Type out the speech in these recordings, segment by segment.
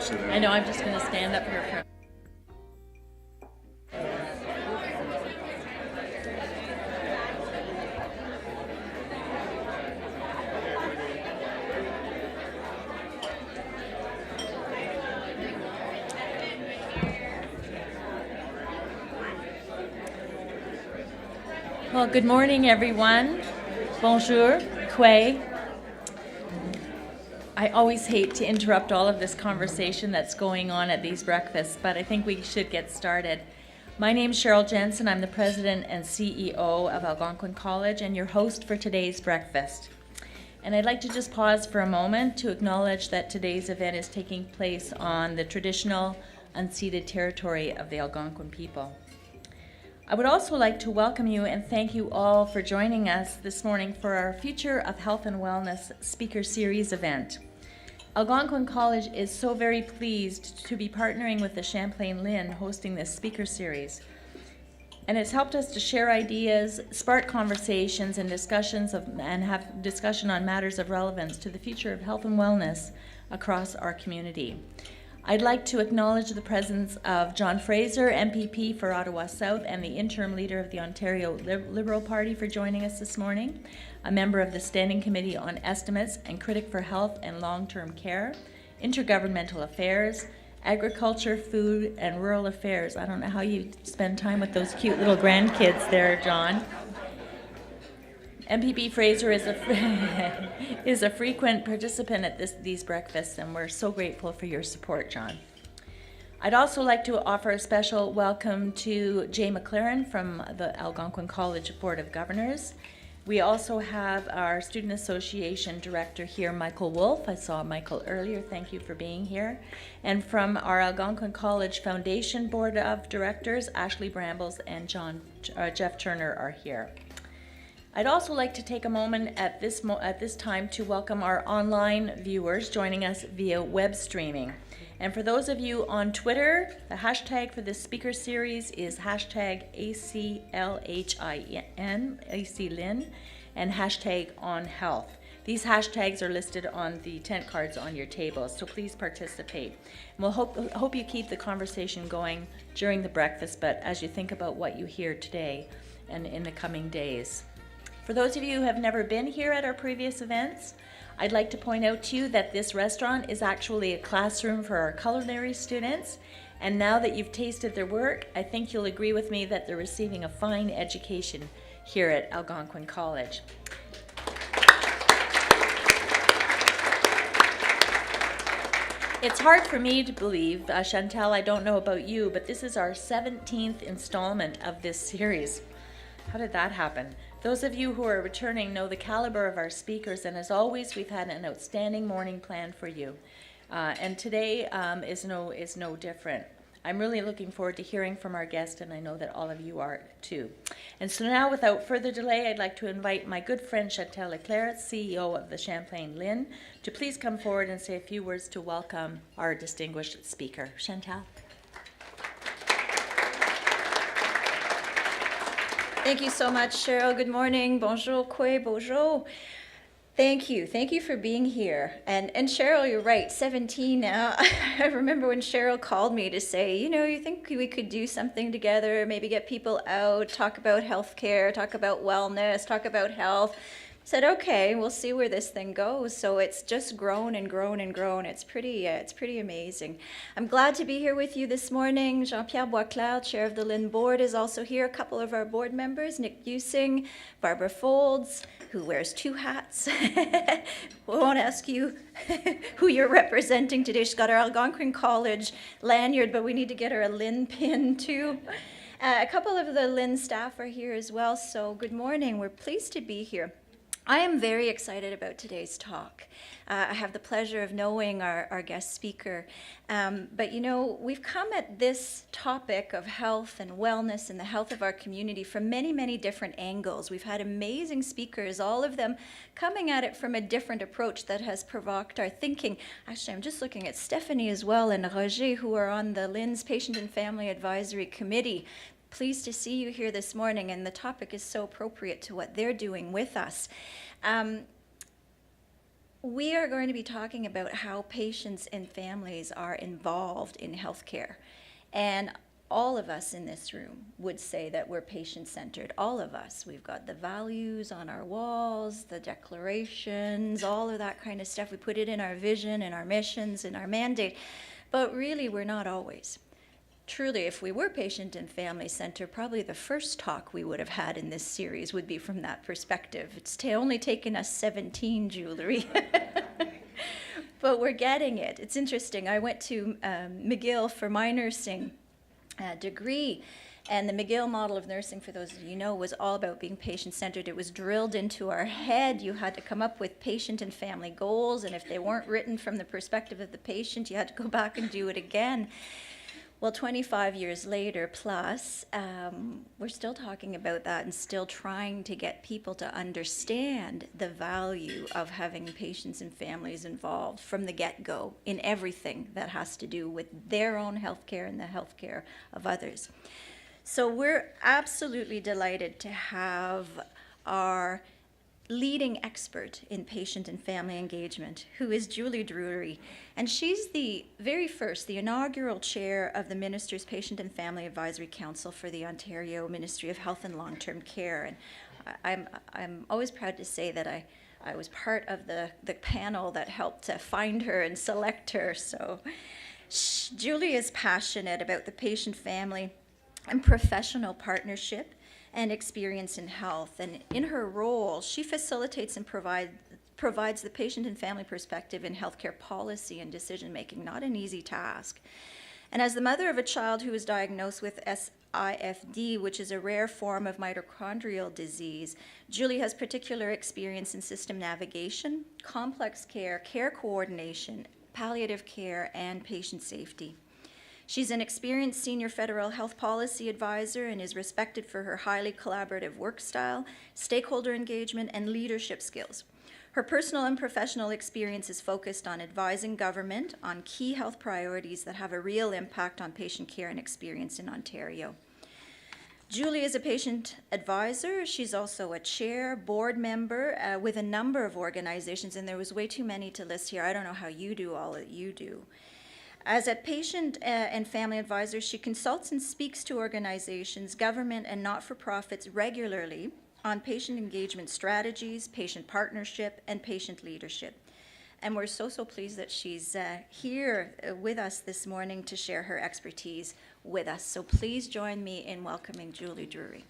sit down. I know, I'm just going to stand up here for Well, good morning, everyone. Bonjour, Quay. I always hate to interrupt all of this conversation that's going on at these breakfasts, but I think we should get started. My name is Cheryl Jensen. I'm the president and CEO of Algonquin College and your host for today's breakfast. And I'd like to just pause for a moment to acknowledge that today's event is taking place on the traditional unceded territory of the Algonquin people. I would also like to welcome you and thank you all for joining us this morning for our Future of Health and Wellness Speaker Series event. Algonquin College is so very pleased to be partnering with the Champlain Lynn hosting this speaker series. And it's helped us to share ideas, spark conversations and discussions and have discussion on matters of relevance to the future of health and wellness across our community. I'd like to acknowledge the presence of John Fraser, MPP for Ottawa South and the interim leader of the Ontario Liberal Party for joining us this morning, a member of the Standing Committee on Estimates and critic for Health and Long-Term Care, Intergovernmental Affairs, Agriculture, Food, and Rural Affairs. I don't know how you spend time with those cute little grandkids there, John. MPP Fraser is a frequent participant at these breakfasts, and we're so grateful for your support, John. I'd also like to offer a special welcome to Jay McLaren from the Algonquin College Board of Governors. We also have our Student Association Director here, Michael Wolf. I saw Michael earlier. Thank you for being here. And from our Algonquin College Foundation Board of Directors, Ashley Brambles and Jeff Turner are here. I'd also like to take a moment at this time to welcome our online viewers joining us via web streaming. And for those of you on Twitter, the hashtag for this speaker series is hashtag ACLHIN, ACLIN, and hashtag on health. These hashtags are listed on the tent cards on your tables, so please participate. And we'll hope you keep the conversation going during the breakfast, but as you think about what you hear today and in the coming days. For those of you who have never been here at our previous events, I'd like to point out to you that this restaurant is actually a classroom for our culinary students. And now that you've tasted their work, I think you'll agree with me that they're receiving a fine education here at Algonquin College. It's hard for me to believe, Chantal, I don't know about you, but this is our 17th installment of this series. How did that happen? Those of you who are returning know the caliber of our speakers, and as always, we've had an outstanding morning planned for you. And today is no different. I'm really looking forward to hearing from our guest, and I know that all of you are too. And so now, without further delay, I'd like to invite my good friend Chantal Leclerc, CEO of the Champlain Lynn, to please come forward and say a few words to welcome our distinguished speaker. Chantal. Thank you so much, Cheryl. Good morning. Bonjour, Quay. Bonjour. Thank you. Thank you for being here. And Cheryl, you're right, 17 now. I remember when Cheryl called me to say, you think we could do something together, maybe get people out, talk about healthcare, talk about wellness, talk about health. Said, okay, we'll see where this thing goes. So it's just grown and grown and grown. It's pretty amazing. I'm glad to be here with you this morning. Jean-Pierre Boisclair, chair of the Lynn board, is also here. A couple of our board members, Nick Busing, Barbara Folds, who wears two hats. We won't ask you who you're representing today. She's got our Algonquin College lanyard, but we need to get her a Lynn pin too. A couple of the Lynn staff are here as well. So good morning. We're pleased to be here. I am very excited about today's talk. I have the pleasure of knowing our guest speaker. But we've come at this topic of health and wellness and the health of our community from many, many different angles. We've had amazing speakers, all of them coming at it from a different approach that has provoked our thinking. Actually, I'm just looking at Stephanie as well and Roger, who are on the Lynn's Patient and Family Advisory Committee. Pleased to see you here this morning, and the topic is so appropriate to what they're doing with us. We are going to be talking about how patients and families are involved in healthcare. And all of us in this room would say that we're patient-centered. All of us. We've got the values on our walls, the declarations, all of that kind of stuff. We put it in our vision, in our missions, in our mandate. But really, we're not always. Truly, if we were patient and family-centered, probably the first talk we would have had in this series would be from that perspective. It's only taken us 17, Drury. But we're getting it. It's interesting. I went to Mcgill for my nursing degree, and the Mcgill model of nursing, for those of you know, was all about being patient-centered. It was drilled into our head. You had to come up with patient and family goals, and if they weren't written from the perspective of the patient, you had to go back and do it again. Well, 25 years later plus, we're still talking about that and still trying to get people to understand the value of having patients and families involved from the get-go in everything that has to do with their own healthcare and the healthcare of others. So we're absolutely delighted to have our leading expert in patient and family engagement, who is Julie Drury. And she's the very first, the inaugural chair of the Minister's Patient and Family Advisory Council for the Ontario Ministry of Health and Long-Term Care. And I'm always proud to say that I was part of the panel that helped to find her and select her. So Julie is passionate about the patient, family, and professional partnership and experience in health. And in her role, she facilitates and provides the patient and family perspective in healthcare policy and decision-making, not an easy task. And as the mother of a child who was diagnosed with SIFD, which is a rare form of mitochondrial disease, Julie has particular experience in system navigation, complex care, care coordination, palliative care, and patient safety. She's an experienced senior federal health policy advisor and is respected for her highly collaborative work style, stakeholder engagement, and leadership skills. Her personal and professional experience is focused on advising government on key health priorities that have a real impact on patient care and experience in Ontario. Julie is a patient advisor. She's also a chair, board member with a number of organizations, and there was way too many to list here. I don't know how you do all that you do. As a patient and family advisor, she consults and speaks to organizations, government, and not-for-profits regularly on patient engagement strategies, patient partnership, and patient leadership. And we're so pleased that she's here with us this morning to share her expertise with us. So please join me in welcoming Julie Drury.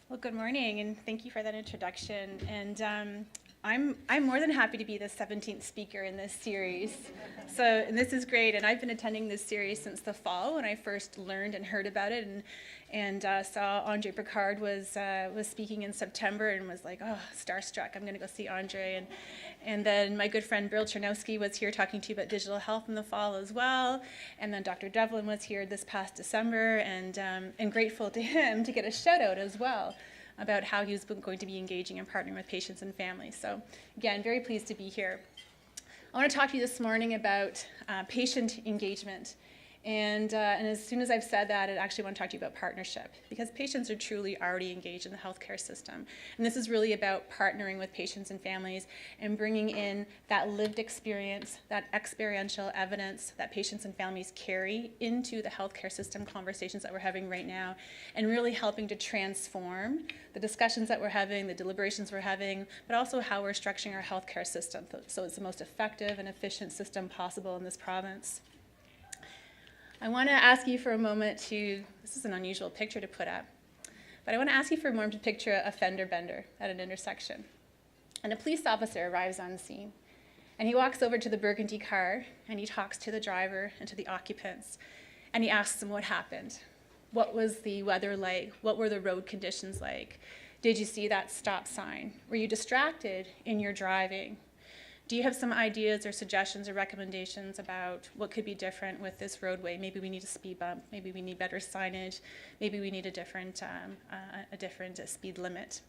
Well, good morning, and thank you for that introduction. And I'm more than happy to be the 17th speaker in this series. And this is great, and I've been attending this series since the fall when I first learned and heard about it, and saw Andre Picard was speaking in September, and was like, oh, starstruck. I'm going to go see Andre, and then my good friend Bill Chernowski was here talking to you about digital health in the fall as well, and then Dr. Devlin was here this past December, and grateful to him to get a shout out as well about how he was going to be engaging and partnering with patients and families. So again, very pleased to be here. I want to talk to you this morning about patient engagement. And as soon as I've said that, I actually want to talk to you about partnership, because patients are truly already engaged in the healthcare system. And this is really about partnering with patients and families and bringing in that lived experience, that experiential evidence that patients and families carry into the healthcare system conversations that we're having right now, and really helping to transform the discussions that we're having, the deliberations we're having, but also how we're structuring our healthcare system so it's the most effective and efficient system possible in this province. I want to ask you for a moment this is an unusual picture to put up, but I want to ask you for a moment to picture a fender bender at an intersection. And a police officer arrives on scene, and he walks over to the burgundy car, and he talks to the driver and to the occupants, and he asks them what happened. What was the weather like? What were the road conditions like? Did you see that stop sign? Were you distracted in your driving? Do you have some ideas or suggestions or recommendations about what could be different with this roadway? Maybe we need a speed bump. Maybe we need better signage. Maybe we need a different speed limit.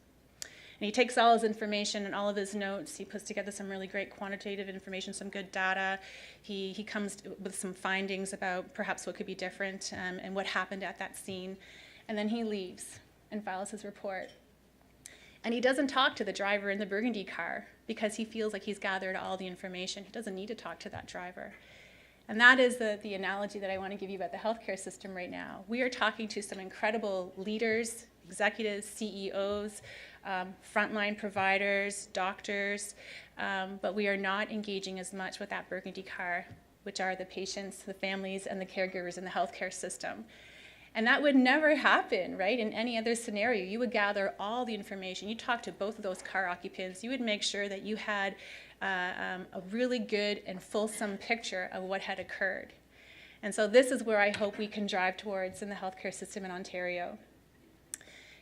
And he takes all his information and all of his notes. He puts together some really great quantitative information, some good data. He comes with some findings about perhaps what could be different and what happened at that scene. And then he leaves and files his report. And he doesn't talk to the driver in the burgundy car because he feels like he's gathered all the information. He doesn't need to talk to that driver. And that is the analogy that I want to give you about the healthcare system right now. We are talking to some incredible leaders, executives, CEOs, frontline providers, doctors, but we are not engaging as much with that burgundy car, which are the patients, the families, and the caregivers in the healthcare system. And that would never happen, right? In any other scenario, you would gather all the information. You talk to both of those car occupants. You would make sure that you had a really good and fulsome picture of what had occurred. And so this is where I hope we can drive towards in the healthcare system in Ontario.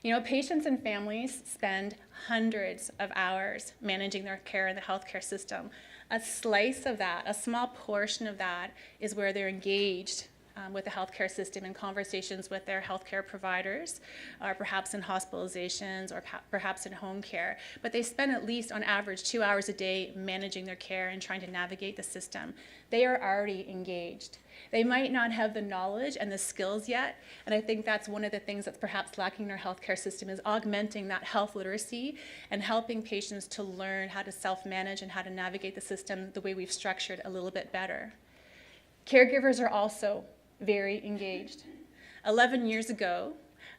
You know, patients and families spend hundreds of hours managing their care in the healthcare system. A slice of that, a small portion of that, is where they're engaged with the healthcare system in conversations with their healthcare providers, or perhaps in hospitalizations, or perhaps in home care. But they spend at least, on average, 2 hours a day managing their care and trying to navigate the system. They are already engaged. They might not have the knowledge and the skills yet, and I think that's one of the things that's perhaps lacking in our healthcare system, is augmenting that health literacy and helping patients to learn how to self-manage and how to navigate the system the way we've structured a little bit better. Caregivers are also very engaged. 11 years ago,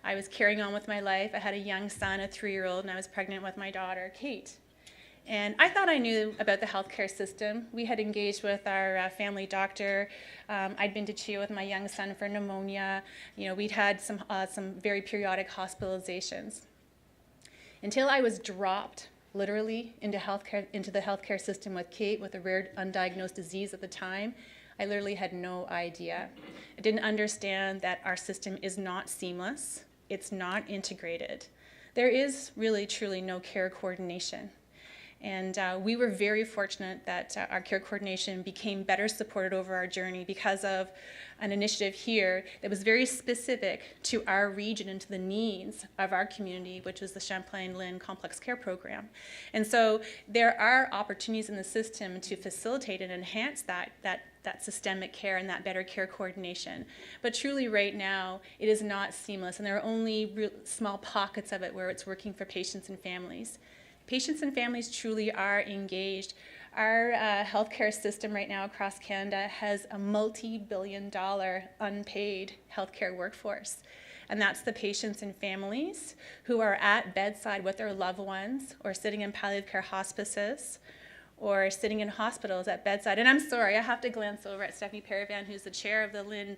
I was carrying on with my life. I had a young son, a 3-year-old, and I was pregnant with my daughter, Kate. And I thought I knew about the healthcare system. We had engaged with our family doctor. I'd been to CHEO with my young son for pneumonia. You know, we'd had some very periodic hospitalizations. Until I was dropped, literally, into the healthcare system with Kate with a rare undiagnosed disease at the time. I literally had no idea. I didn't understand that our system is not seamless. It's not integrated. There is really, truly no care coordination. And we were very fortunate that our care coordination became better supported over our journey because of an initiative here that was very specific to our region and to the needs of our community, which is the Champlain-Lynn Complex Care Program. And so there are opportunities in the system to facilitate and enhance that systemic care and that better care coordination. But truly right now, it is not seamless, and there are only small pockets of it where it's working for patients and families. Patients and families truly are engaged. Our healthcare system right now across Canada has a multi-billion-dollar unpaid healthcare workforce. And that's the patients and families who are at bedside with their loved ones, or sitting in palliative care hospices, or sitting in hospitals at bedside. And I'm sorry, I have to glance over at Stephanie Paravan, who's the chair of the Lynn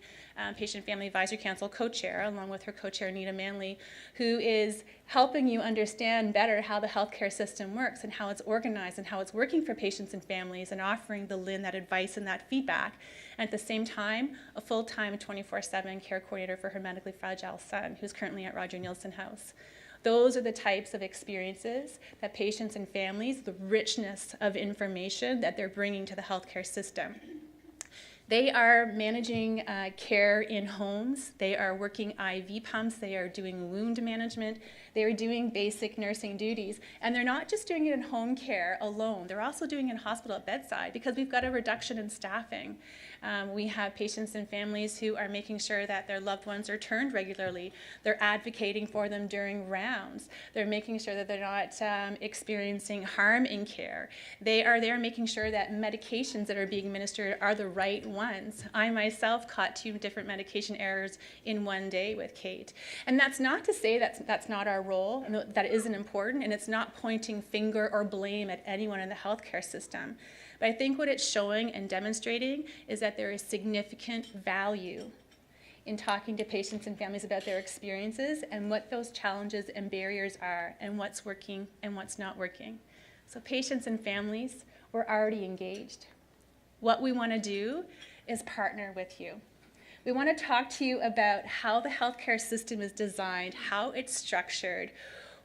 Patient Family Advisory Council, co-chair, along with her co-chair, Anita Manley, who is helping you understand better how the healthcare system works and how it's organized and how it's working for patients and families, and offering the Lynn that advice and that feedback. And at the same time, a full-time 24/7 care coordinator for her medically fragile son, who's currently at Roger Nielsen House. Those are the types of experiences that patients and families, the richness of information that they're bringing to the healthcare system. They are managing care in homes. They are working IV pumps. They are doing wound management. They are doing basic nursing duties. And they're not just doing it in home care alone. They're also doing it in hospital at bedside, because we've got a reduction in staffing. We have patients and families who are making sure that their loved ones are turned regularly. They're advocating for them during rounds. They're making sure that they're not experiencing harm in care. They are there making sure that medications that are being administered are the right ones. I myself caught 2 different medication errors in one day with Kate. And that's not to say that's not our role, and that isn't important, and it's not pointing finger or blame at anyone in the healthcare system. But I think what it's showing and demonstrating is that there is significant value in talking to patients and families about their experiences and what those challenges and barriers are, and what's working and what's not working. So patients and families, we're already engaged. What we want to do is partner with you. We want to talk to you about how the healthcare system is designed, how it's structured,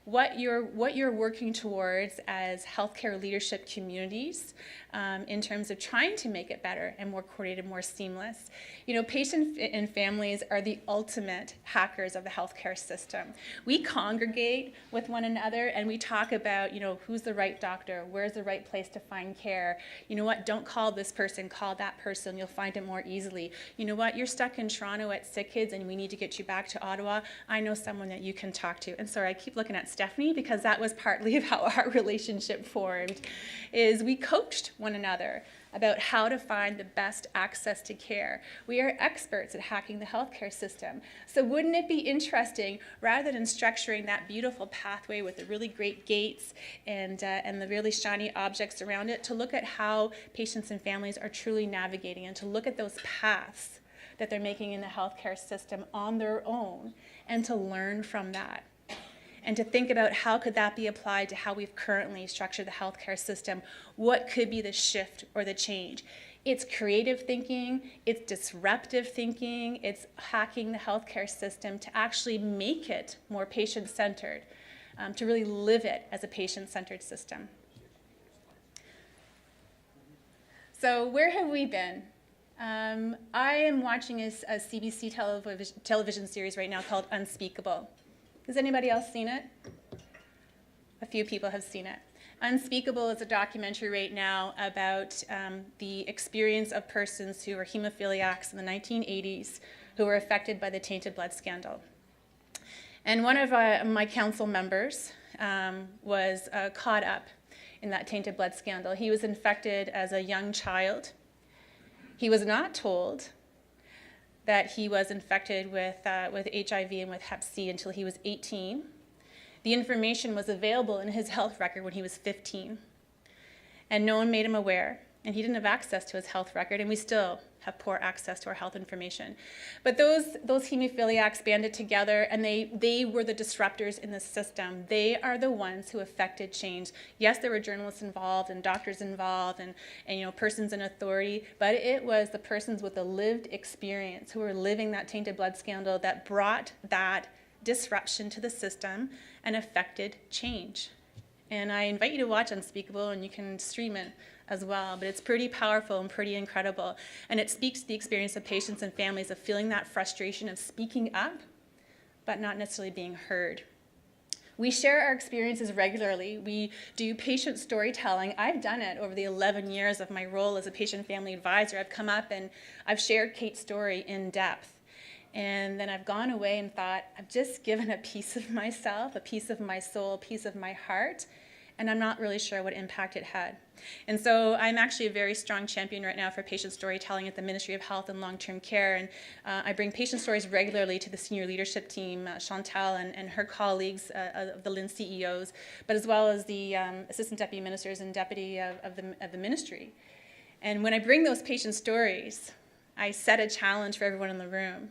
what you're working towards as healthcare leadership communities, in terms of trying to make it better and more coordinated, more seamless. You know, patients and families are the ultimate hackers of the healthcare system. We congregate with one another and we talk about, you know, who's the right doctor, where's the right place to find care. You know what, don't call this person, call that person, you'll find it more easily. You know what, you're stuck in Toronto at Sick Kids and we need to get you back to Ottawa. I know someone that you can talk to. And sorry, I keep looking at Stephanie because that was partly of how our relationship formed, is we coached one another about how to find the best access to care. We are experts at hacking the healthcare system. So wouldn't it be interesting, rather than structuring that beautiful pathway with the really great gates and the really shiny objects around it, to look at how patients and families are truly navigating and to look at those paths that they're making in the healthcare system on their own and to learn from that. And to think about how could that be applied to how we've currently structured the healthcare system. What could be the shift or the change? It's creative thinking, it's disruptive thinking, it's hacking the healthcare system to actually make it more patient-centered, to really live it as a patient-centered system. So where have we been? I am watching a CBC television series right now called Unspeakable. Has anybody else seen it? A few people have seen it. Unspeakable is a documentary right now about the experience of persons who were hemophiliacs in the 1980s who were affected by the tainted blood scandal. And one of my council members was caught up in that tainted blood scandal. He was infected as a young child. He was not told that he was infected with HIV and with Hep C until he was 18. The information was available in his health record when he was 15. And no one made him aware. And he didn't have access to his health record, and we still have poor access to our health information. But those hemophiliacs banded together, and they were the disruptors in the system. They are the ones who affected change. Yes, there were journalists involved and doctors involved and you know, persons in authority, but it was the persons with the lived experience who were living that tainted blood scandal that brought that disruption to the system and affected change. And I invite you to watch Unspeakable, and you can stream it as well, but it's pretty powerful and pretty incredible. And it speaks to the experience of patients and families of feeling that frustration of speaking up, but not necessarily being heard. We share our experiences regularly. We do patient storytelling. I've done it over the 11 years of my role as a patient family advisor. I've come up and I've shared Kate's story in depth. And then I've gone away and thought, I've just given a piece of myself, a piece of my soul, a piece of my heart, and I'm not really sure what impact it had. And so I'm actually a very strong champion right now for patient storytelling at the Ministry of Health and Long-Term Care, and I bring patient stories regularly to the senior leadership team, Chantal and her colleagues of the LIN CEOs, but as well as the assistant deputy ministers and deputy of the ministry. And when I bring those patient stories, I set a challenge for everyone in the room.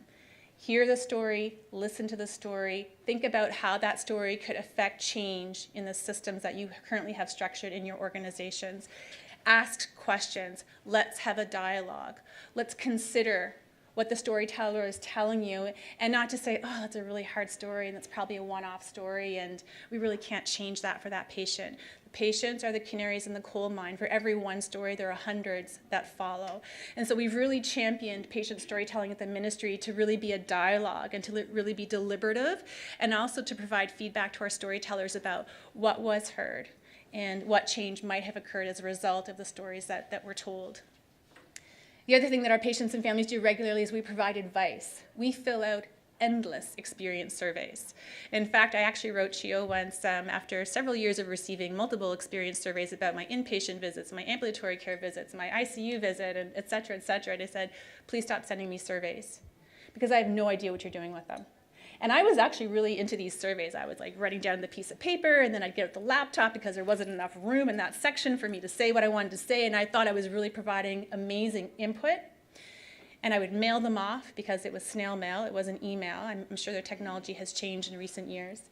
Hear the story, listen to the story, think about how that story could affect change in the systems that you currently have structured in your organizations. Ask questions. Let's have a dialogue. Let's consider what the storyteller is telling you, and not just say, oh, that's a really hard story, and that's probably a one-off story, and we really can't change that for that patient. Patients are the canaries in the coal mine. For every one story, there are hundreds that follow. And so we've really championed patient storytelling at the ministry to really be a dialogue and to really be deliberative, and also to provide feedback to our storytellers about what was heard and what change might have occurred as a result of the stories that were told. The other thing that our patients and families do regularly is we provide advice. We fill out endless experience surveys. In fact, I actually wrote Chio once after several years of receiving multiple experience surveys about my inpatient visits, my ambulatory care visits, my ICU visit, and et cetera, and I said, please stop sending me surveys because I have no idea what you're doing with them. And I was actually really into these surveys. I was like writing down the piece of paper, and then I'd get out the laptop because there wasn't enough room in that section for me to say what I wanted to say, and I thought I was really providing amazing input. And I would mail them off because it was snail mail, it wasn't email. I'm sure their technology has changed in recent years.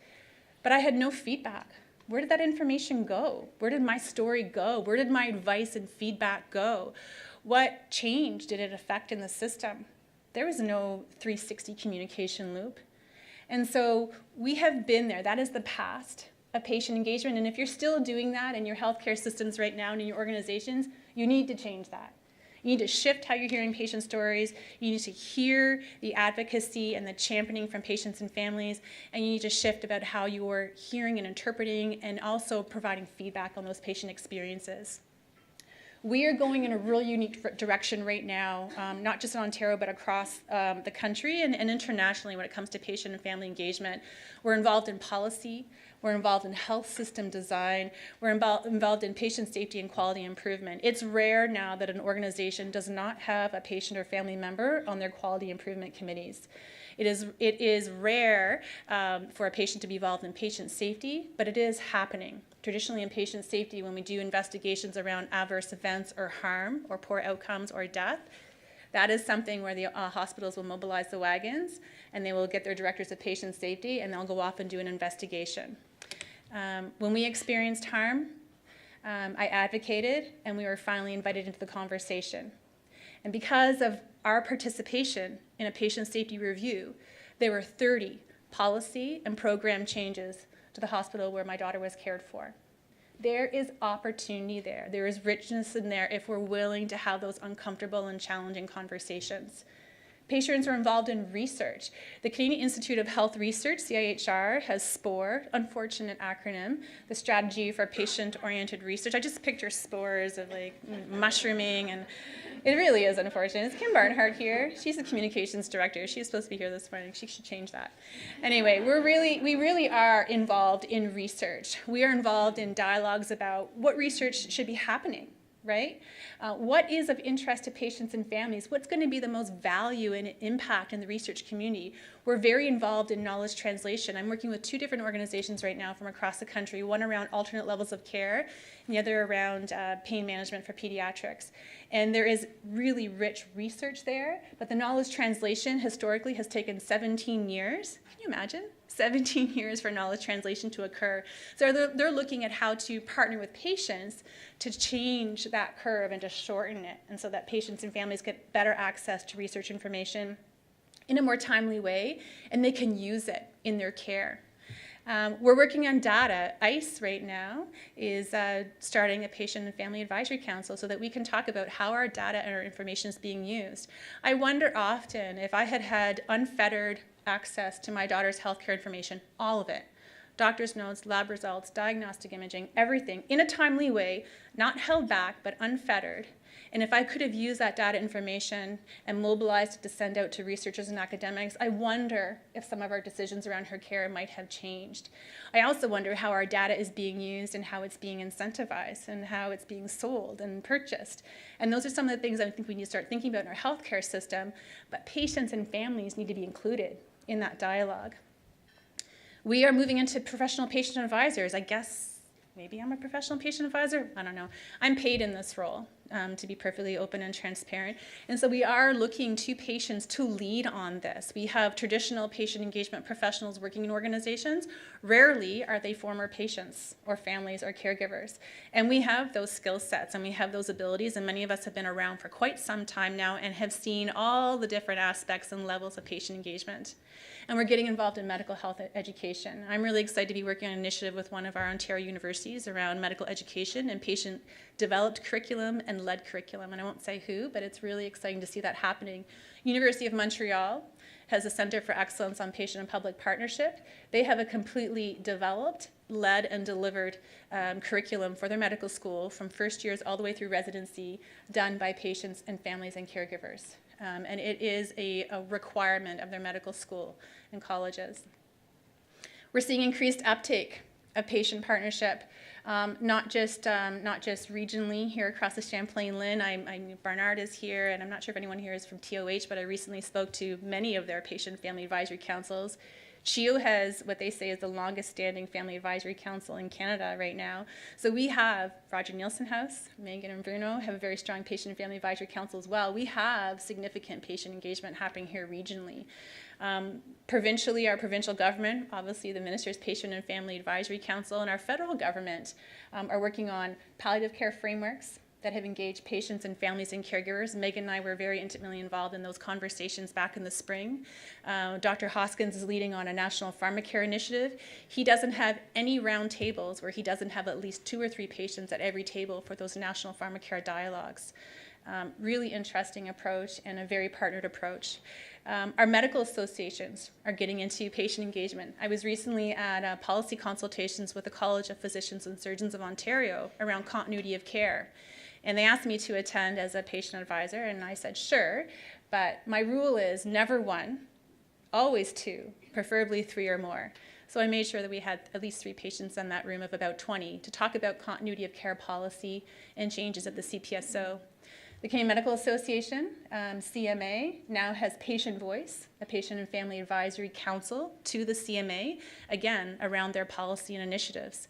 But I had no feedback. Where did that information go? Where did my story go? Where did my advice and feedback go? What change did it affect in the system? There was no 360 communication loop. And so we have been there. That is the past of patient engagement. And if you're still doing that in your healthcare systems right now and in your organizations, You need to change that. You need to shift how you're hearing patient stories. You need to hear the advocacy and the championing from patients and families. And you need to shift about how you're hearing and interpreting and also providing feedback on those patient experiences. We are going in a really unique direction right now, not just in Ontario, but across the country and internationally when it comes to patient and family engagement. We're involved in policy. We're involved in health system design. We're involved in patient safety and quality improvement. It's rare now that an organization does not have a patient or family member on their quality improvement committees. It is rare for a patient to be involved in patient safety, but it is happening. Traditionally in patient safety, when we do investigations around adverse events or harm or poor outcomes or death, that is something where the hospitals will mobilize the wagons and they will get their directors of patient safety and they'll go off and do an investigation. When we experienced harm, I advocated and we were finally invited into the conversation. And because of our participation in a patient safety review, there were 30 policy and program changes to the hospital where my daughter was cared for. There is opportunity there. There is richness in there if we're willing to have those uncomfortable and challenging conversations. Patients are involved in research. The Canadian Institute of Health Research, CIHR, has SPORE, unfortunate acronym, the Strategy for Patient-Oriented Research. I just picture spores of like mushrooming, and it really is unfortunate. Is Kim Barnhart here? She's the communications director. She was supposed to be here this morning. She should change that. Anyway, we really are involved in research. We are involved in dialogues about what research should be happening, right? What is of interest to patients and families? What's going to be the most value and impact in the research community? We're very involved in knowledge translation. I'm working with 2 different organizations right now from across the country, one around alternate levels of care and the other around pain management for pediatrics. And there is really rich research there, but the knowledge translation historically has taken 17 years. Can you imagine? 17 years for knowledge translation to occur. So they're looking at how to partner with patients to change that curve and to shorten it, and so that patients and families get better access to research information in a more timely way, and they can use it in their care. We're working on data. ICE right now is starting a patient and family advisory council so that we can talk about how our data and our information is being used. I wonder often if I had had unfettered access to my daughter's healthcare information, all of it, doctor's notes, lab results, diagnostic imaging, everything, in a timely way, not held back, but unfettered. And if I could have used that data information and mobilized it to send out to researchers and academics, I wonder if some of our decisions around her care might have changed. I also wonder how our data is being used and how it's being incentivized and how it's being sold and purchased. And those are some of the things I think we need to start thinking about in our healthcare system, but patients and families need to be included in that dialogue. We are moving into professional patient advisors. I guess maybe I'm a professional patient advisor. I don't know. I'm paid in this role to be perfectly open and transparent. And so we are looking to patients to lead on this. We have traditional patient engagement professionals working in organizations. Rarely are they former patients or families or caregivers. And we have those skill sets and we have those abilities, and many of us have been around for quite some time now and have seen all the different aspects and levels of patient engagement. And we're getting involved in medical health education. I'm really excited to be working on an initiative with one of our Ontario universities around medical education and patient-developed curriculum and led curriculum. And I won't say who, but it's really exciting to see that happening. University of Montreal has a Center for Excellence on Patient and Public Partnership. They have a completely developed, led, and delivered curriculum for their medical school from first years all the way through residency, done by patients and families and caregivers. And it is a requirement of their medical school and colleges. We're seeing increased uptake of patient partnership, not just regionally here across the Champlain-Lynn. Barnard is here, and I'm not sure if anyone here is from TOH, but I recently spoke to many of their patient family advisory councils. CHEO has what they say is the longest standing family advisory council in Canada right now. So we have Roger Nielsen House, Megan and Bruno have a very strong patient and family advisory council as well. We have significant patient engagement happening here regionally. Provincially, our provincial government, obviously the Minister's Patient and Family Advisory Council, and our federal government are working on palliative care frameworks, that have engaged patients and families and caregivers. Megan and I were very intimately involved in those conversations back in the spring. Dr. Hoskins is leading on a national pharmacare initiative. He doesn't have any round tables where he doesn't have at least 2 or 3 patients at every table for those national pharmacare dialogues. Really interesting approach and a very partnered approach. Our medical associations are getting into patient engagement. I was recently at policy consultations with the College of Physicians and Surgeons of Ontario around continuity of care. And they asked me to attend as a patient advisor, and I said, sure, but my rule is never 1, always 2, preferably 3 or more. So I made sure that we had at least 3 patients in that room of about 20 to talk about continuity of care policy and changes at the CPSO. The Canadian Medical Association, CMA, now has Patient Voice, a Patient and Family Advisory Council to the CMA, again, around their policy and initiatives.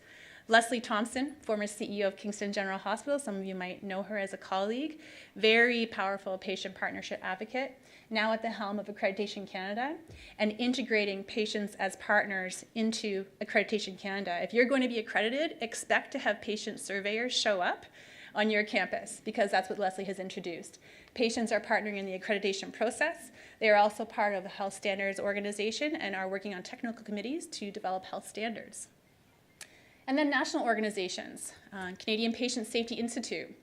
Leslie Thompson, former CEO of Kingston General Hospital, some of you might know her as a colleague, very powerful patient partnership advocate, now at the helm of Accreditation Canada, and integrating patients as partners into Accreditation Canada. If you're going to be accredited, expect to have patient surveyors show up on your campus, because that's what Leslie has introduced. Patients are partnering in the accreditation process. They are also part of the Health Standards Organization and are working on technical committees to develop health standards. And then national organizations, Canadian Patient Safety Institute,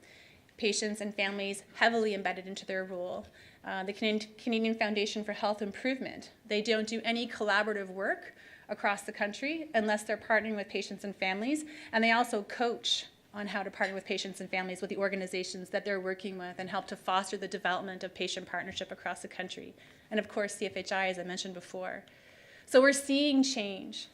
patients and families heavily embedded into their role. The Canadian Foundation for Health Improvement, they don't do any collaborative work across the country unless they're partnering with patients and families, and they also coach on how to partner with patients and families with the organizations that they're working with and help to foster the development of patient partnership across the country. And of course, CFHI, as I mentioned before. So we're seeing change.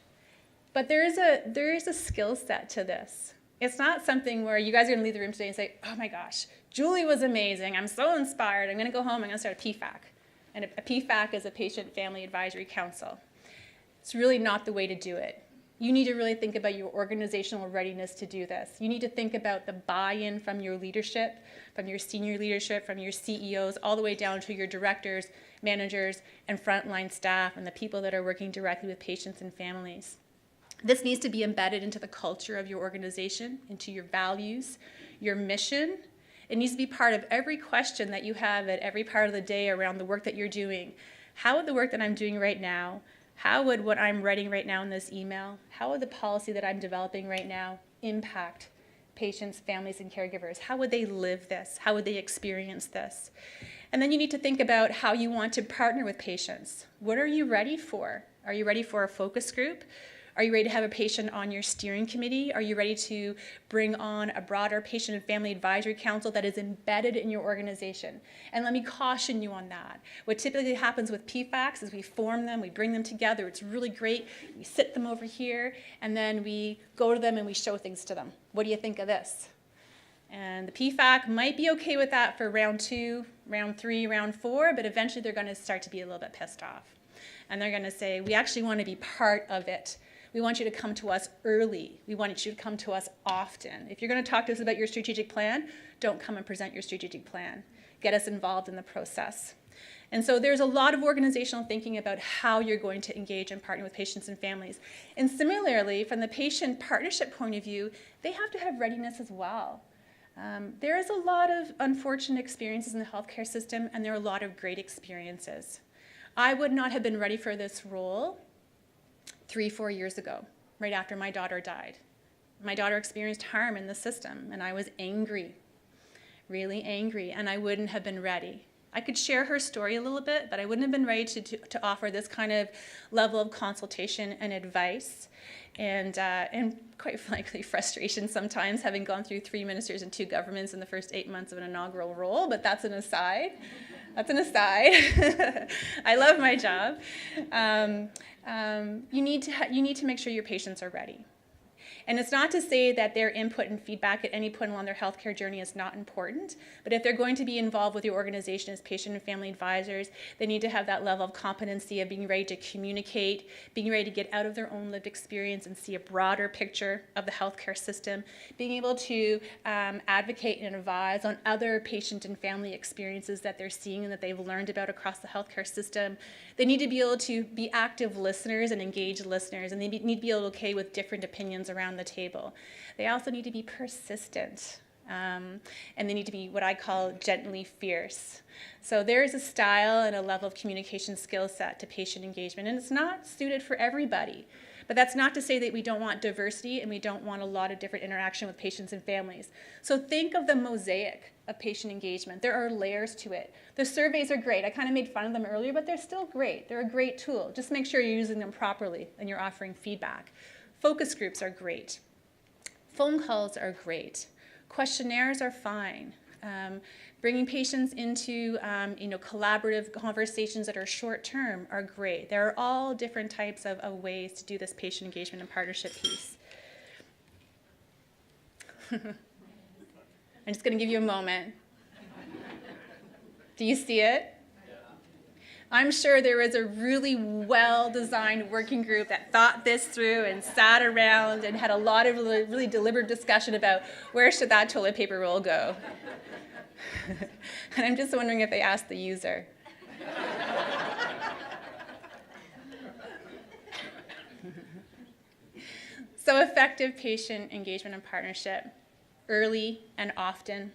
But there is a skill set to this. It's not something where you guys are going to leave the room today and say, oh my gosh, Julie was amazing. I'm so inspired. I'm going to go home. I'm going to start a PFAC. And a PFAC is a Patient Family Advisory Council. It's really not the way to do it. You need to really think about your organizational readiness to do this. You need to think about the buy-in from your leadership, from your senior leadership, from your CEOs, all the way down to your directors, managers, and frontline staff, and the people that are working directly with patients and families. This needs to be embedded into the culture of your organization, into your values, your mission. It needs to be part of every question that you have at every part of the day around the work that you're doing. How would the work that I'm doing right now, how would what I'm writing right now in this email, how would the policy that I'm developing right now impact patients, families, and caregivers? How would they live this? How would they experience this? And then you need to think about how you want to partner with patients. What are you ready for? Are you ready for a focus group? Are you ready to have a patient on your steering committee? Are you ready to bring on a broader patient and family advisory council that is embedded in your organization? And let me caution you on that. What typically happens with PFACs is we form them, we bring them together. It's really great. We sit them over here, and then we go to them and we show things to them. What do you think of this? And the PFAC might be okay with that for round 2, round 3, round 4, but eventually they're going to start to be a little bit pissed off. And they're going to say, we actually want to be part of it. We want you to come to us early. We want you to come to us often. If you're going to talk to us about your strategic plan, don't come and present your strategic plan. Get us involved in the process. And so there's a lot of organizational thinking about how you're going to engage and partner with patients and families. And similarly, from the patient partnership point of view, they have to have readiness as well. There is a lot of unfortunate experiences in the healthcare system, and there are a lot of great experiences. I would not have been ready for this role 3-4 years ago, right after my daughter died. My daughter experienced harm in the system, and I was angry, really angry, and I wouldn't have been ready. I could share her story a little bit, but I wouldn't have been ready to offer this kind of level of consultation and advice, and quite frankly, frustration sometimes, having gone through 3 ministers and 2 governments in the first 8 months of an inaugural role, but that's an aside. That's an aside. I love my job. You need to make sure your patients are ready. And it's not to say that their input and feedback at any point along their healthcare journey is not important, but if they're going to be involved with your organization as patient and family advisors, they need to have that level of competency of being ready to communicate, being ready to get out of their own lived experience and see a broader picture of the healthcare system, being able to advocate and advise on other patient and family experiences that they're seeing and that they've learned about across the healthcare system. They need to be able to be active listeners and engaged listeners, and they need to be able to okay with different opinions around the table. They also need to be persistent. and they need to be what I call gently fierce. So there is a style and a level of communication skill set to patient engagement, and it's not suited for everybody. But that's not to say that we don't want diversity and we don't want a lot of different interaction with patients and families. So think of the mosaic of patient engagement. There are layers to it. The surveys are great. I kind of made fun of them earlier, but they're still great. They're a great tool. Just make sure you're using them properly and you're offering feedback. Focus groups are great. Phone calls are great. Questionnaires are fine. Bringing patients into collaborative conversations that are short-term are great. There are all different types of ways to do this patient engagement and partnership piece. I'm just going to give you a moment. Do you see it? I'm sure there was a really well-designed working group that thought this through and sat around and had a lot of really deliberate discussion about where should that toilet paper roll go. And I'm just wondering if they asked the user. So effective patient engagement and partnership, early and often,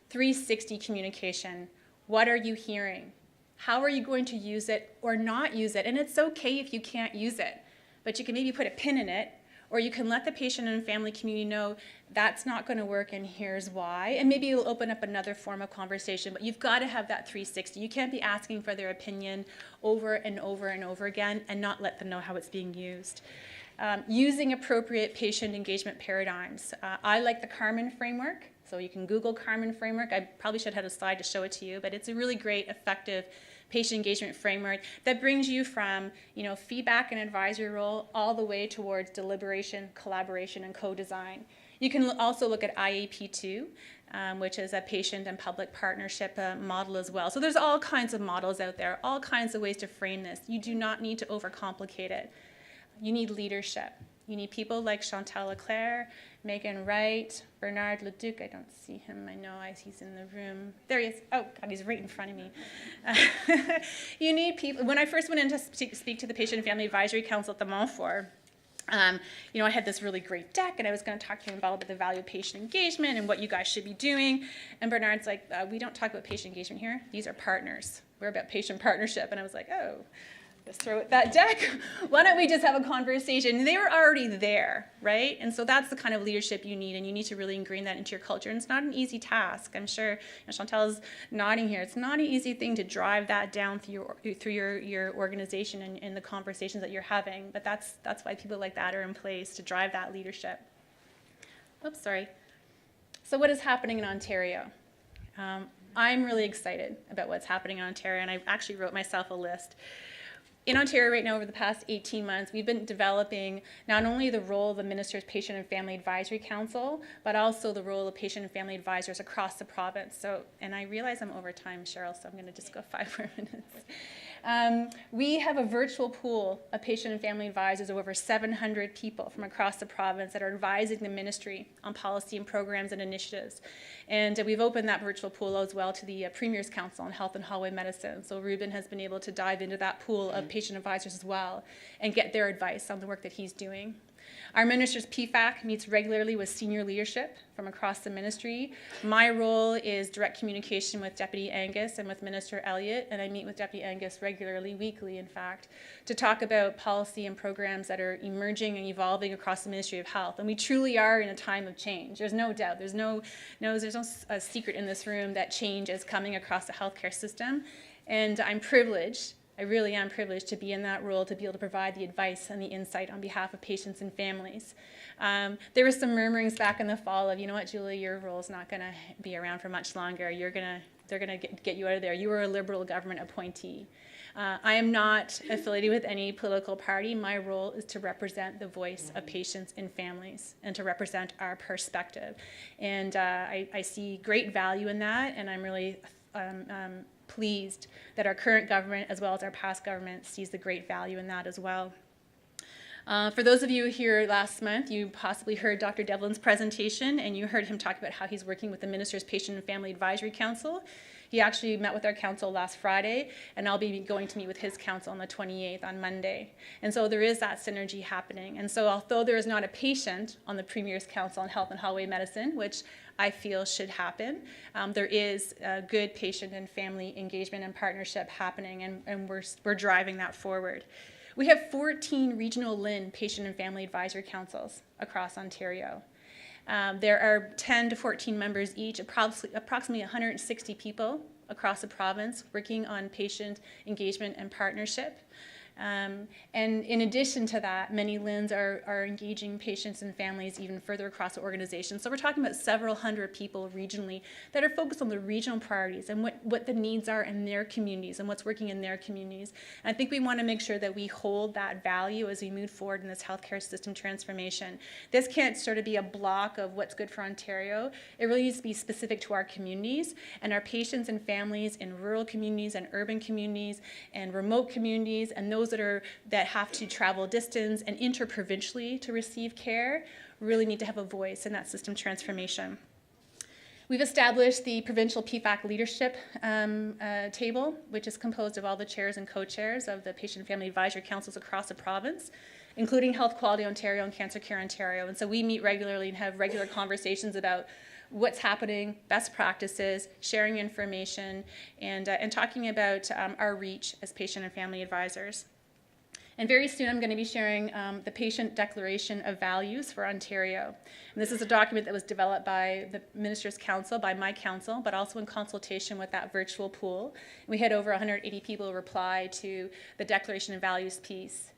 360 communication. What are you hearing? How are you going to use it or not use it? And it's okay if you can't use it, but you can maybe put a pin in it, or you can let the patient and family community know that's not going to work and here's why. And maybe you'll open up another form of conversation, but you've got to have that 360. You can't be asking for their opinion over and over and over again and not let them know how it's being used. Using appropriate patient engagement paradigms. I like the Carmen framework, so you can Google Carmen framework. I probably should have had a slide to show it to you, but it's a really great, effective patient engagement framework that brings you from feedback and advisory role all the way towards deliberation, collaboration, and co-design. You can also look at IAP2, which is a patient and public partnership model as well. So there's all kinds of models out there, all kinds of ways to frame this. You do not need to overcomplicate it. You need leadership. You need people like Chantal Leclerc, Megan Wright, Bernard Leduc. I don't see him. I know he's in the room. There he is. Oh, God, he's right in front of me. You need people. When I first went in to speak to the Patient and Family Advisory Council at the Montfort, I had this really great deck, and I was going to talk to him about the value of patient engagement and what you guys should be doing. And Bernard's like, we don't talk about patient engagement here. These are partners. We're about patient partnership. And I was like, oh. Just throw it that deck. Why don't we just have a conversation? And they were already there, right? And so that's the kind of leadership you need, and you need to really ingrain that into your culture. And it's not an easy task. I'm sure Chantal's nodding here. It's not an easy thing to drive that down through your organization and the conversations that you're having. But that's why people like that are in place, to drive that leadership. Oops, sorry. So what is happening in Ontario? I'm really excited about what's happening in Ontario, and I actually wrote myself a list. In Ontario right now, over the past 18 months, we've been developing not only the role of the Minister's Patient and Family Advisory Council, but also the role of patient and family advisors across the province. So, and I realize I'm over time, Cheryl, so I'm going to just go 5 more minutes. We have a virtual pool of patient and family advisors of over 700 people from across the province that are advising the ministry on policy and programs and initiatives. And we've opened that virtual pool as well to the Premier's Council on Health and Hallway Medicine. So Ruben has been able to dive into that pool of patient advisors as well and get their advice on the work that he's doing. Our minister's PFAC meets regularly with senior leadership from across the ministry. My role is direct communication with Deputy Angus and with Minister Elliott, and I meet with Deputy Angus regularly, weekly in fact, to talk about policy and programs that are emerging and evolving across the Ministry of Health. And we truly are in a time of change. There's no doubt. There's no secret in this room that change is coming across the healthcare system. And I'm privileged, I really am privileged to be in that role, to be able to provide the advice and the insight on behalf of patients and families. There was some murmurings back in the fall of, you know what, Julie, your role is not going to be around for much longer. They're going to get you out of there. You were a Liberal government appointee. I am not affiliated with any political party. My role is to represent the voice of patients and families and to represent our perspective. And I see great value in that, and I'm really pleased that our current government, as well as our past government, sees the great value in that as well. For those of you here last month, you possibly heard Dr. Devlin's presentation, and you heard him talk about how he's working with the Minister's Patient and Family Advisory Council. He actually met with our council last Friday, and I'll be going to meet with his council on the 28th on Monday. And so there is that synergy happening. And so although there is not a patient on the Premier's Council on Health and Hallway Medicine, which I feel should happen, there is good patient and family engagement and partnership happening, and we're driving that forward. We have 14 regional LHIN patient and family advisory councils across Ontario. There are 10 to 14 members each, approximately 160 people across the province working on patient engagement and partnership. And in addition to that, many LHINs are engaging patients and families even further across the organization. So we're talking about several hundred people regionally that are focused on the regional priorities and what the needs are in their communities and what's working in their communities. And I think we want to make sure that we hold that value as we move forward in this healthcare system transformation. This can't sort of be a block of what's good for Ontario. It really needs to be specific to our communities and our patients and families in rural communities and urban communities and remote communities and those that have to travel distance and interprovincially to receive care really need to have a voice in that system transformation. We've established the provincial PFAC leadership table, which is composed of all the chairs and co-chairs of the Patient and Family Advisory Councils across the province, including Health Quality Ontario and Cancer Care Ontario. And so we meet regularly and have regular conversations about what's happening, best practices, sharing information, and talking about our reach as patient and family advisors. And very soon I'm going to be sharing the Patient Declaration of Values for Ontario. And this is a document that was developed by the Minister's Council, by my council, but also in consultation with that virtual pool. We had over 180 people reply to the Declaration of Values piece.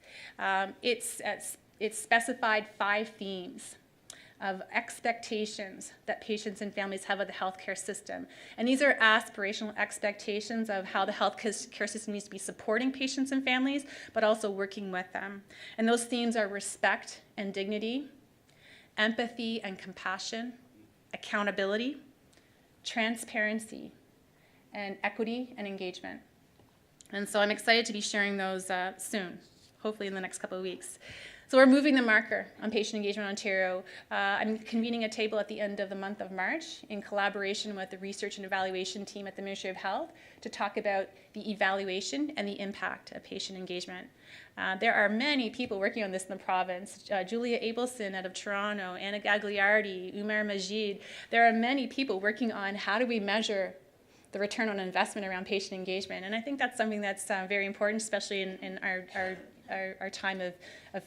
It's specified 5 themes of expectations that patients and families have of the healthcare system. And these are aspirational expectations of how the healthcare system needs to be supporting patients and families, but also working with them. And those themes are respect and dignity, empathy and compassion, accountability, transparency, and equity and engagement. And so I'm excited to be sharing those soon, hopefully in the next couple of weeks. So we're moving the marker on patient engagement in Ontario. I'm convening a table at the end of the month of March in collaboration with the research and evaluation team at the Ministry of Health to talk about the evaluation and the impact of patient engagement. There are many people working on this in the province. Julia Abelson out of Toronto, Anna Gagliardi, Umar Majid. There are many people working on how do we measure the return on investment around patient engagement. And I think that's something that's very important, especially in our time of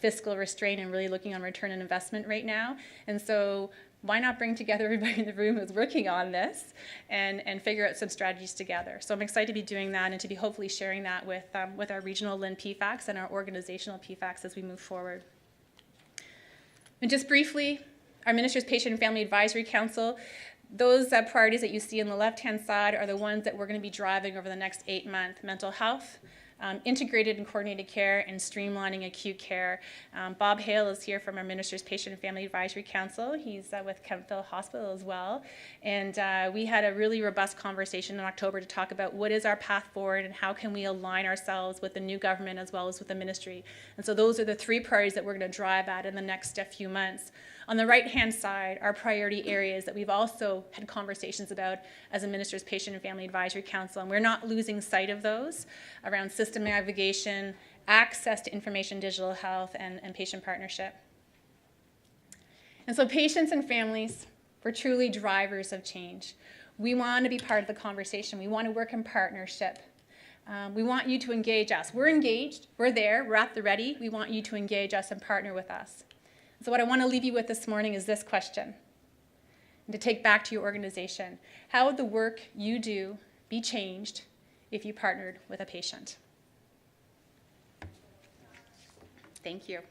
fiscal restraint and really looking on return on investment right now. And so why not bring together everybody in the room who's working on this and figure out some strategies together. So I'm excited to be doing that and to be hopefully sharing that with our regional LHIN PFACs and our organizational PFACs as we move forward. And just briefly, our Minister's Patient and Family Advisory Council, those priorities that you see on the left-hand side are the ones that we're going to be driving over the next 8 months. Mental health, integrated and coordinated care, and streamlining acute care. Bob Hale is here from our Minister's Patient and Family Advisory Council. He's with Kemptville Hospital as well. And we had a really robust conversation in October to talk about what is our path forward and how can we align ourselves with the new government as well as with the ministry. And so those are the 3 priorities that we're going to drive at in the next few months. On the right-hand side are priority areas that we've also had conversations about as a Minister's Patient and Family Advisory Council, and we're not losing sight of those around system navigation, access to information, digital health, and patient partnership. And so patients and families, we're truly drivers of change. We want to be part of the conversation. We want to work in partnership. We want you to engage us. We're engaged. We're there. We're at the ready. We want you to engage us and partner with us. So what I want to leave you with this morning is this question, and to take back to your organization. How would the work you do be changed if you partnered with a patient? Thank you.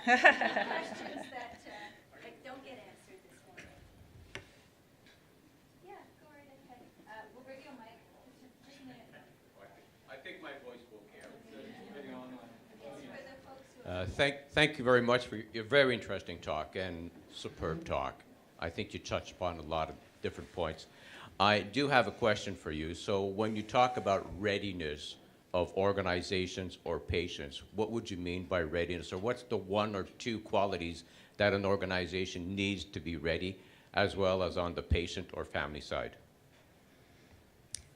Questions that don't get answered this morning. Yeah, go right ahead. We'll bring you a mic. Just a minute. I think my voice will carry. thank you very much for your very interesting talk and superb talk. I think you touched upon a lot of different points. I do have a question for you. So when you talk about readiness of organizations or patients, what would you mean by readiness? Or what's the one or two qualities that an organization needs to be ready, as well as on the patient or family side?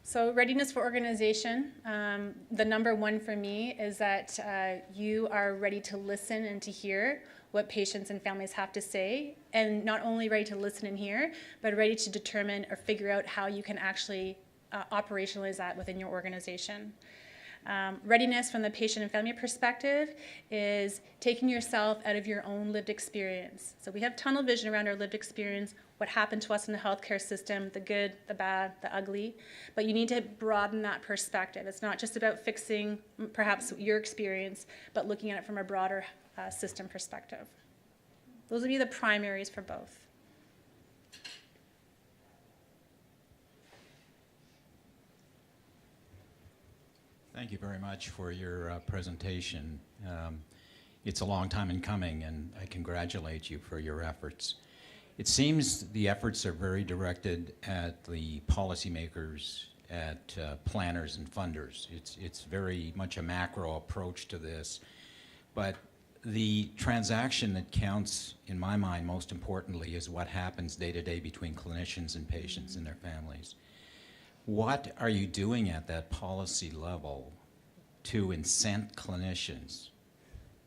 So readiness for organization, the number one for me is that you are ready to listen and to hear what patients and families have to say, and not only ready to listen and hear, but ready to determine or figure out how you can actually operationalize that within your organization. Readiness from the patient and family perspective is taking yourself out of your own lived experience. So we have tunnel vision around our lived experience, what happened to us in the healthcare system, the good, the bad, the ugly, but you need to broaden that perspective. It's not just about fixing perhaps your experience, but looking at it from a broader system perspective. Those would be the primaries for both. Thank you very much for your presentation. It's a long time in coming, and I congratulate you for your efforts. It seems the efforts are very directed at the policymakers, at planners and funders. It's very much a macro approach to this, but the transaction that counts, in my mind, most importantly, is what happens day to day between clinicians and patients and their families. What are you doing at that policy level to incent clinicians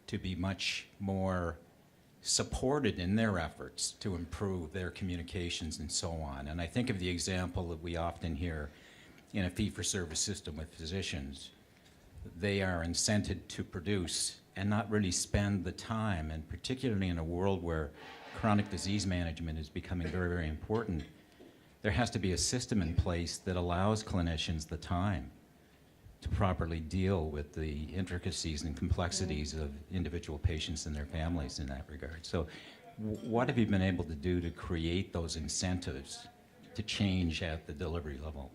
to be much more supported in their efforts to improve their communications and so on? And I think of the example that we often hear in a fee-for-service system with physicians. They are incented to produce and not really spend the time, and particularly in a world where chronic disease management is becoming very, very important, there has to be a system in place that allows clinicians the time to properly deal with the intricacies and complexities of individual patients and their families in that regard. So what have you been able to do to create those incentives to change at the delivery level?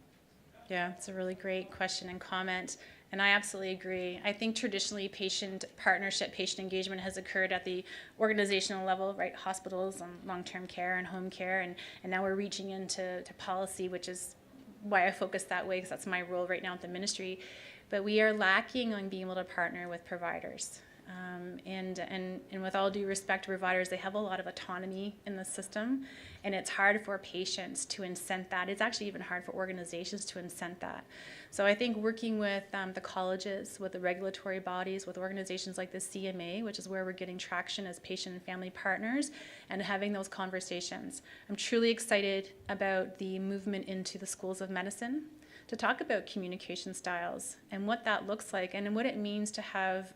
Yeah, it's a really great question and comment, and I absolutely agree. I think traditionally patient partnership, patient engagement has occurred at the organizational level, right? Hospitals and long-term care and home care, and now we're reaching into policy, which is why I focus that way, because that's my role right now at the ministry. But we are lacking on being able to partner with providers. And with all due respect to providers, they have a lot of autonomy in the system, and it's hard for patients to incent that. It's actually even hard for organizations to incent that. So I think working with the colleges, with the regulatory bodies, with organizations like the CMA, which is where we're getting traction as patient and family partners, and having those conversations. I'm truly excited about the movement into the schools of medicine to talk about communication styles and what that looks like, and what it means to have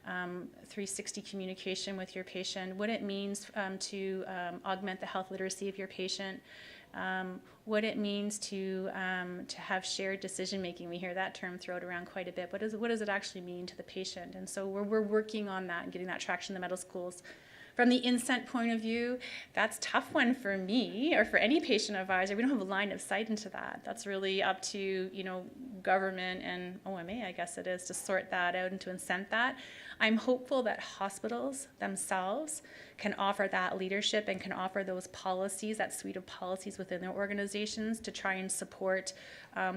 360 communication with your patient, what it means to augment the health literacy of your patient, what it means to have shared decision making. We hear that term thrown around quite a bit. What does it actually mean to the patient? And so we're working on that and getting that traction in the middle schools. From the Incent point of view, that's a tough one for me or for any patient advisor. We don't have a line of sight into that. That's really up to, government and OMA, I guess it is, to sort that out and to incent that. I'm hopeful that hospitals themselves can offer that leadership and can offer those policies, that suite of policies within their organizations to try and support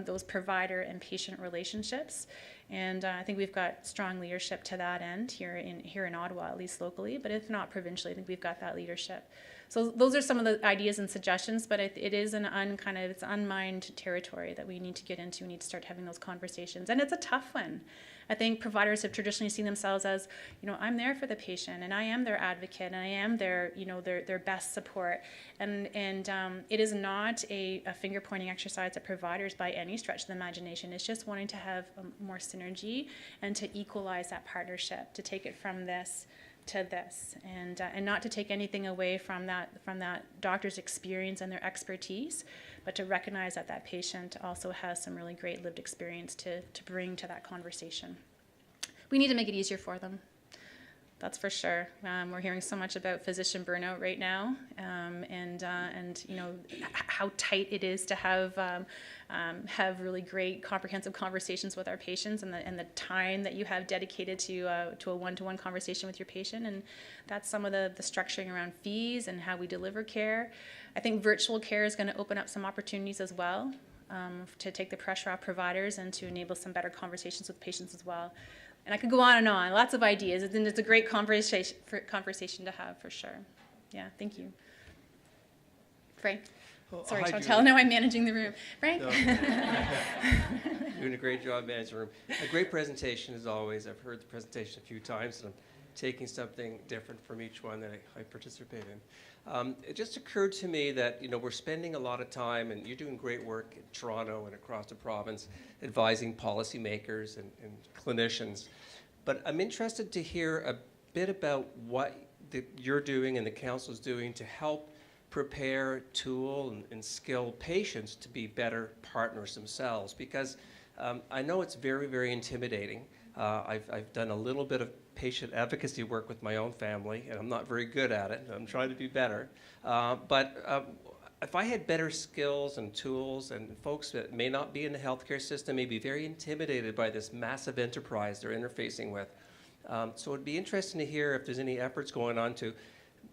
those provider and patient relationships. And I think we've got strong leadership to that end here in Ottawa, at least locally, but if not provincially, I think we've got that leadership. So those are some of the ideas and suggestions, but it is it's unmined territory that we need to get into. We need to start having those conversations, and it's a tough one. I think providers have traditionally seen themselves as, I'm there for the patient, and I am their advocate, and I am their best support. And it is not a finger-pointing exercise at providers by any stretch of the imagination. It's just wanting to have more synergy and to equalize that partnership, to take it from this to this, and not to take anything away from that doctor's experience and their expertise, but to recognize that patient also has some really great lived experience to bring to that conversation. We need to make it easier for them. That's for sure. We're hearing so much about physician burnout right now, and you know how tight it is to have really great comprehensive conversations with our patients, and the time that you have dedicated to a one-to-one conversation with your patient, and that's some of the structuring around fees and how we deliver care. I think virtual care is going to open up some opportunities as well, to take the pressure off providers and to enable some better conversations with patients as well. And I could go on and on, lots of ideas, and it's a great conversation to have for sure. Yeah, thank you. Frank? Sorry, Hi, Chantal, Julie. now I'm managing the room. Frank? No. Doing a great job managing the room. A great presentation as always. I've heard the presentation a few times, and I'm taking something different from each one that I participate in. It just occurred to me that, you know, we're spending a lot of time, and you're doing great work in Toronto and across the province, advising policymakers and clinicians. But I'm interested to hear a bit about what you're doing and the council's doing to help prepare, tool, and skill patients to be better partners themselves, because I know it's very, very intimidating. I've done a little bit of patient advocacy work with my own family, and I'm not very good at it. I'm trying to be better. But if I had better skills and tools, and folks that may not be in the healthcare system may be very intimidated by this massive enterprise they're interfacing with. So it'd be interesting to hear if there's any efforts going on to,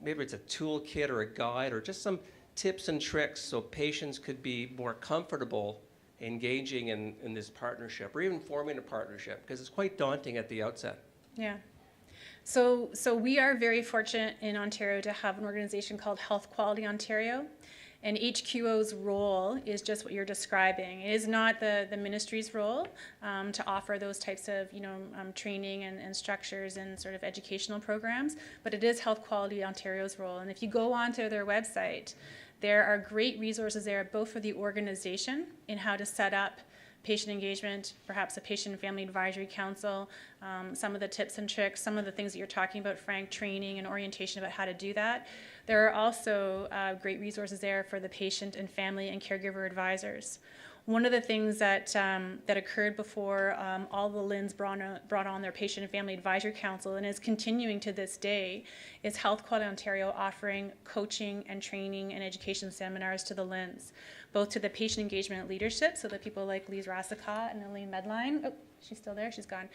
maybe it's a toolkit or a guide or just some tips and tricks so patients could be more comfortable engaging in this partnership or even forming a partnership, because it's quite daunting at the outset. Yeah. So we are very fortunate in Ontario to have an organization called Health Quality Ontario, and HQO's role is just what you're describing. It is not the ministry's role to offer those types of training and structures and sort of educational programs, but it is Health Quality Ontario's role. And if you go onto their website, there are great resources there, both for the organization in how to set up patient engagement, perhaps a patient and family advisory council, some of the tips and tricks, some of the things that you're talking about, Frank, training and orientation about how to do that. There are also great resources there for the patient and family and caregiver advisors. One of the things that occurred before all the LHINs brought on their patient and family advisory council, and is continuing to this day, is Health Quality Ontario offering coaching and training and education seminars to the LHINs, both to the patient engagement leadership, so that people like Lise Rassicott and Elaine Medline, oh, she's still there, she's gone,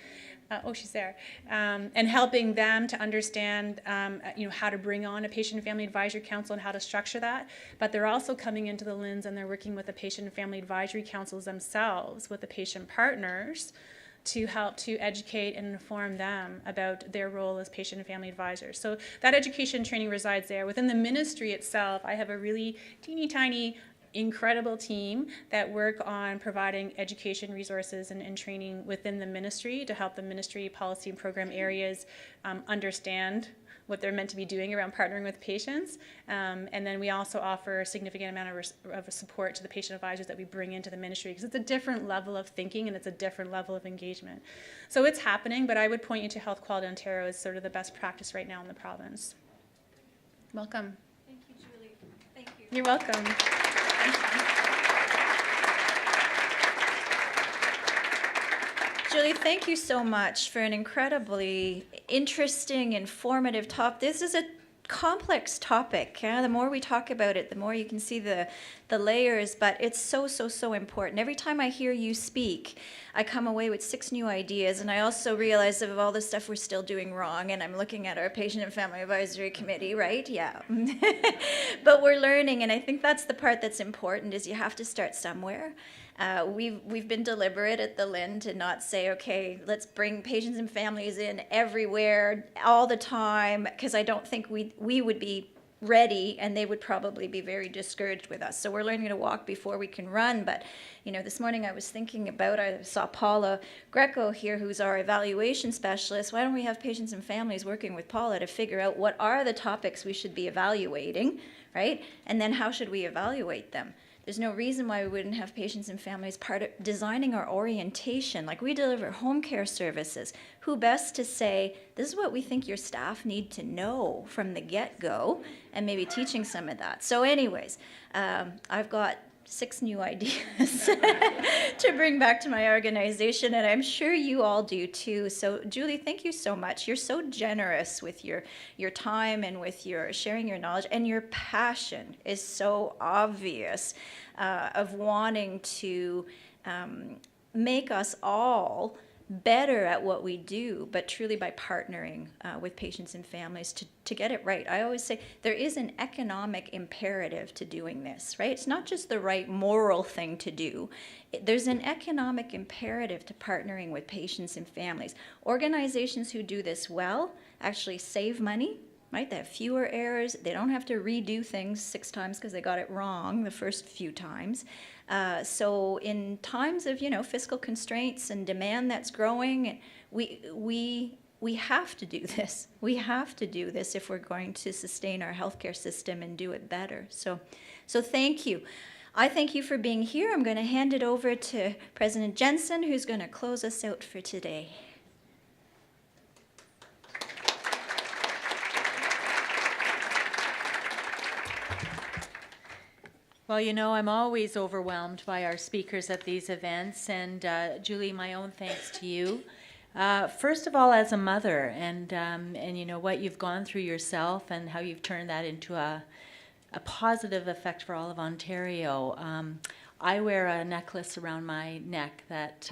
oh, she's there, and helping them to understand how to bring on a patient and family advisory council and how to structure that. But they're also coming into the LHINs and they're working with the patient and family advisory councils themselves, with the patient partners, to help to educate and inform them about their role as patient and family advisors. So that education training resides there. Within the ministry itself, I have a really teeny tiny incredible team that work on providing education resources and training within the ministry to help the ministry policy and program areas understand what they're meant to be doing around partnering with patients. And then we also offer a significant amount of support to the patient advisors that we bring into the ministry, because it's a different level of thinking and it's a different level of engagement. So it's happening, but I would point you to Health Quality Ontario as sort of the best practice right now in the province. Welcome. Thank you, Julie. Thank you. You're welcome. Julie, thank you so much for an incredibly interesting, informative talk. This is a complex topic. The more we talk about it, the more you can see the layers, but it's so important. Every time I hear you speak, I come away with 6 new ideas, and I also realize of all the stuff we're still doing wrong, and I'm looking at our Patient and Family Advisory Committee, right? Yeah. But we're learning, and I think that's the part that's important, is you have to start somewhere. We've been deliberate at the LHIN to not say, okay, let's bring patients and families in everywhere all the time, because I don't think we would be ready, and they would probably be very discouraged with us. So we're learning to walk before we can run. But this morning I was thinking about, I saw Paula Greco here, who's our evaluation specialist. Why don't we have patients and families working with Paula to figure out what are the topics we should be evaluating, right? And then how should we evaluate them? There's no reason why we wouldn't have patients and families part of designing our orientation. Like, we deliver home care services. Who best to say, this is what we think your staff need to know from the get-go, and maybe teaching some of that. So anyways, I've got 6 new ideas to bring back to my organization, and I'm sure you all do too. So Julie, thank you so much. You're so generous with your time and with your sharing your knowledge, and your passion is so obvious of wanting to make us all better at what we do, but truly by partnering with patients and families to get it right. I always say there is an economic imperative to doing this, right? It's not just the right moral thing to do. There's an economic imperative to partnering with patients and families. Organizations who do this well actually save money, right? They have fewer errors. They don't have to redo things 6 times because they got it wrong the first few times. So in times of, fiscal constraints and demand that's growing, we have to do this. We have to do this if we're going to sustain our healthcare system and do it better. So thank you. I thank you for being here. I'm going to hand it over to President Jensen, who's going to close us out for today. Well, I'm always overwhelmed by our speakers at these events, and Julie, my own thanks to you. First of all, as a mother, and what you've gone through yourself and how you've turned that into a positive effect for all of Ontario. I wear a necklace around my neck that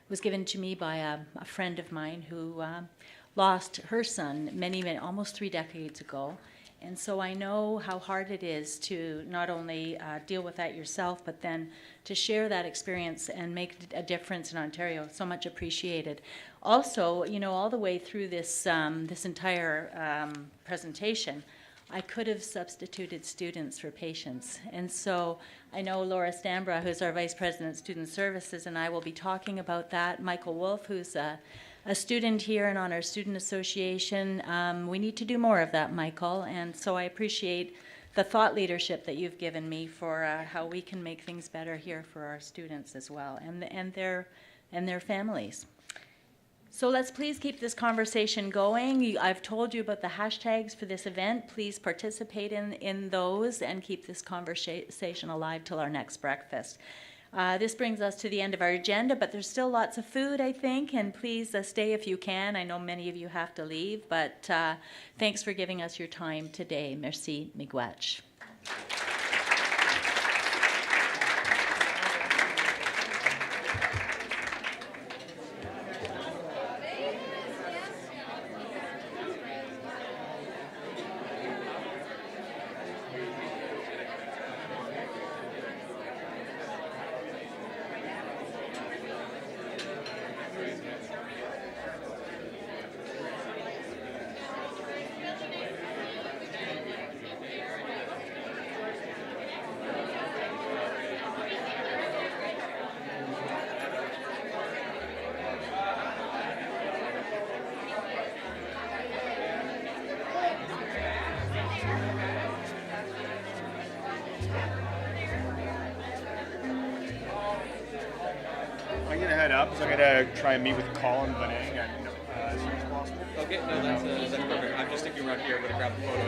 was given to me by a friend of mine who lost her son almost 3 decades ago. And so I know how hard it is to not only deal with that yourself, but then to share that experience and make a difference in Ontario. So much appreciated. Also, all the way through this entire presentation, I could have substituted students for patients. And so I know Laura Stambra, who's our Vice President of Student Services, and I will be talking about that. Michael Wolf, who's a student here and on our student association. We need to do more of that, Michael, and so I appreciate the thought leadership that you've given me for how we can make things better here for our students as well, and their families. So let's please keep this conversation going. I've told you about the hashtags for this event. Please participate in those and keep this conversation alive till our next breakfast. This brings us to the end of our agenda, but there's still lots of food, I think, and please stay if you can. I know many of you have to leave, but thanks for giving us your time today. Merci, miigwech. I'm going to head up, so I'm going to try and meet with Colin Vanang as soon as possible. Okay, no, that's perfect. I'm just sticking around here. I'm going to grab the photo.